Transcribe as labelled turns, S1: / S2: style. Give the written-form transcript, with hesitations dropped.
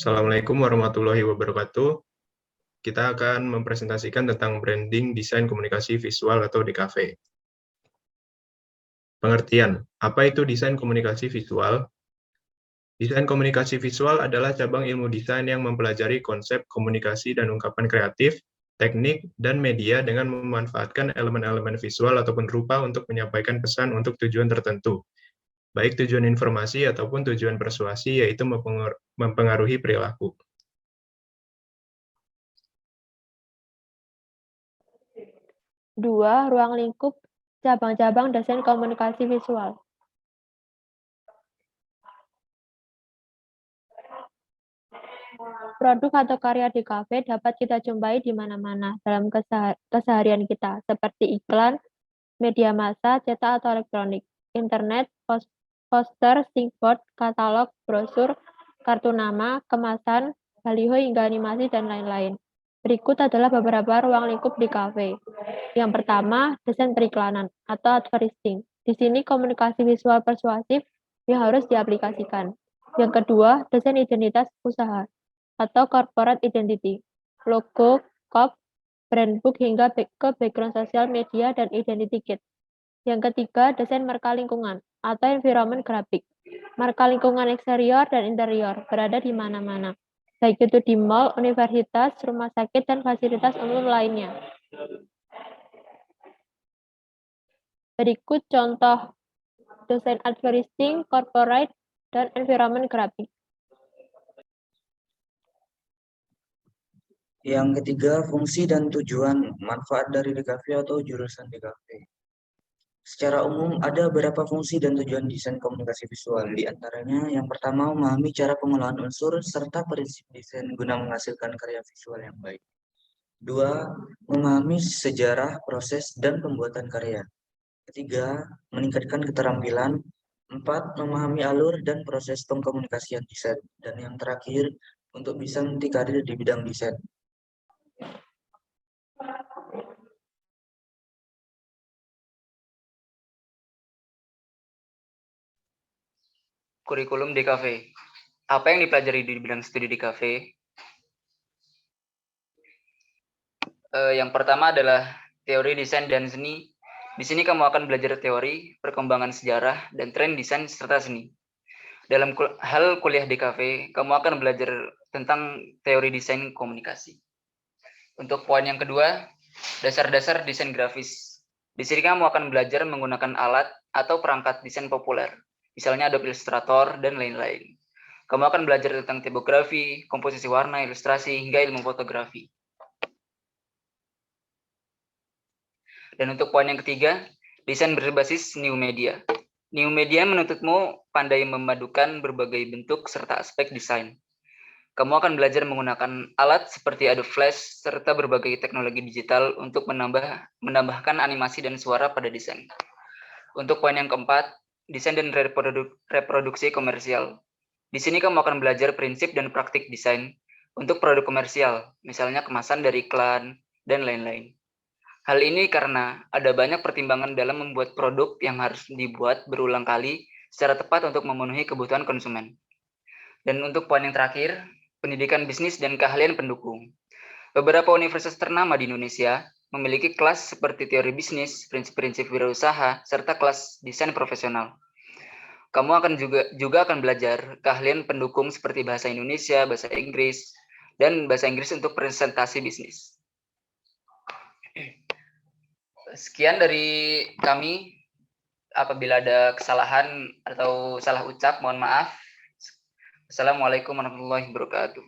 S1: Assalamualaikum warahmatullahi wabarakatuh. Kita akan mempresentasikan tentang branding desain komunikasi visual atau DKV. Pengertian, apa itu desain komunikasi visual? Desain komunikasi visual adalah cabang ilmu desain yang mempelajari konsep komunikasi dan ungkapan kreatif, teknik, dan media dengan memanfaatkan elemen-elemen visual ataupun rupa untuk menyampaikan pesan untuk tujuan tertentu, baik tujuan informasi ataupun tujuan persuasi, yaitu mempengaruhi perilaku.
S2: Dua, ruang lingkup cabang-cabang desain komunikasi visual. Produk atau karya di kafe dapat kita jumpai di mana-mana dalam keseharian kita, seperti iklan, media massa, cetak atau elektronik, internet, poster, stickboard, katalog, brosur, kartu nama, kemasan, baliho hingga animasi, dan lain-lain. Berikut adalah beberapa ruang lingkup di kafe. Yang pertama, desain periklanan atau advertising. Di sini komunikasi visual persuasif yang harus diaplikasikan. Yang kedua, desain identitas usaha atau corporate identity. Logo, kop, brand book hingga ke background sosial media dan identity kit. Yang ketiga, desain marka lingkungan atau environment graphic. Marka lingkungan eksterior dan interior berada di mana-mana, baik itu di mall, universitas, rumah sakit, dan fasilitas umum lainnya. Berikut contoh desain advertising, corporate, dan environment graphic.
S3: Yang ketiga, fungsi dan tujuan manfaat dari DKV atau jurusan DKV. Secara umum, ada beberapa fungsi dan tujuan desain komunikasi visual. Di antaranya, yang pertama, memahami cara pengolahan unsur serta prinsip desain guna menghasilkan karya visual yang baik. Dua, memahami sejarah, proses, dan pembuatan karya. Ketiga, meningkatkan keterampilan. Empat, memahami alur dan proses pengkomunikasian desain. Dan yang terakhir, untuk bisa meniti karir di bidang desain.
S4: Kurikulum DKV. Apa yang dipelajari di bidang studi DKV? Yang pertama adalah teori desain dan seni. Di sini kamu akan belajar teori, perkembangan sejarah, dan tren desain serta seni. Dalam hal kuliah DKV, kamu akan belajar tentang teori desain komunikasi. Untuk poin yang kedua, dasar-dasar desain grafis. Di sini kamu akan belajar menggunakan alat atau perangkat desain populer, misalnya Adobe Illustrator dan lain-lain. Kamu akan belajar tentang tipografi, komposisi warna, ilustrasi, hingga ilmu fotografi. Dan untuk poin yang ketiga, desain berbasis new media. New media menuntutmu pandai memadukan berbagai bentuk serta aspek desain. Kamu akan belajar menggunakan alat seperti Adobe Flash serta berbagai teknologi digital untuk menambahkan animasi dan suara pada desain. Untuk poin yang keempat, desain dan reproduksi komersial. Di sini kamu akan belajar prinsip dan praktik desain untuk produk komersial, misalnya kemasan dari iklan, dan lain-lain. Hal ini karena ada banyak pertimbangan dalam membuat produk yang harus dibuat berulang kali secara tepat untuk memenuhi kebutuhan konsumen. Dan untuk poin yang terakhir, pendidikan bisnis dan keahlian pendukung. Beberapa universitas ternama di Indonesia memiliki kelas seperti teori bisnis, prinsip-prinsip wirausaha, serta kelas desain profesional. Kamu akan juga akan belajar keahlian pendukung seperti bahasa Indonesia, bahasa Inggris, dan bahasa Inggris untuk presentasi bisnis. Sekian dari kami. Apabila ada kesalahan atau salah ucap, mohon maaf. Assalamualaikum warahmatullahi wabarakatuh.